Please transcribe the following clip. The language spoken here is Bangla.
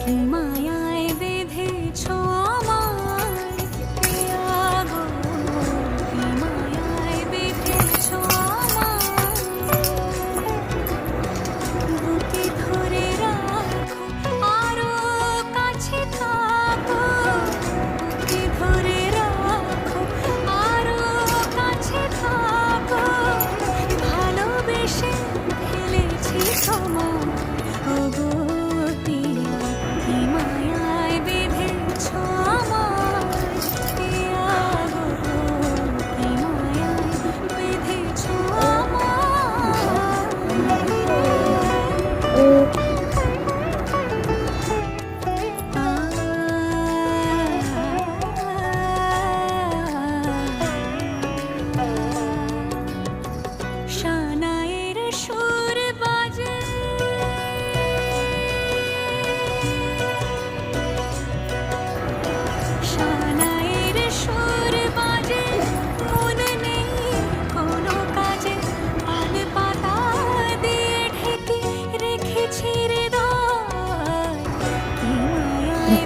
কি মায়ায় বেঁধেছ আমায় প্রিয়া গো, কি মায়ায় বেঁধেছ আমায়। বুকে ধরে রাখো, আরো কাছে থাকো, বুকে ধরে রাখো, আরো কাছে থাকো। ভালোবেসে ফেলেছি তোমায় ওগো প্রিয়া, কি মায়ায় বেঁধেছ আমায় প্রিয়া গো, কি মায়ায় বেঁধেছ আমায়। শানায়ের সুর বাজে, শানায়ের সুর বাজে, মন নেই কোনো কাজে। পান পাতা দিয়ে ঢেকে রেখেছি হৃদয়, কি মায়ায়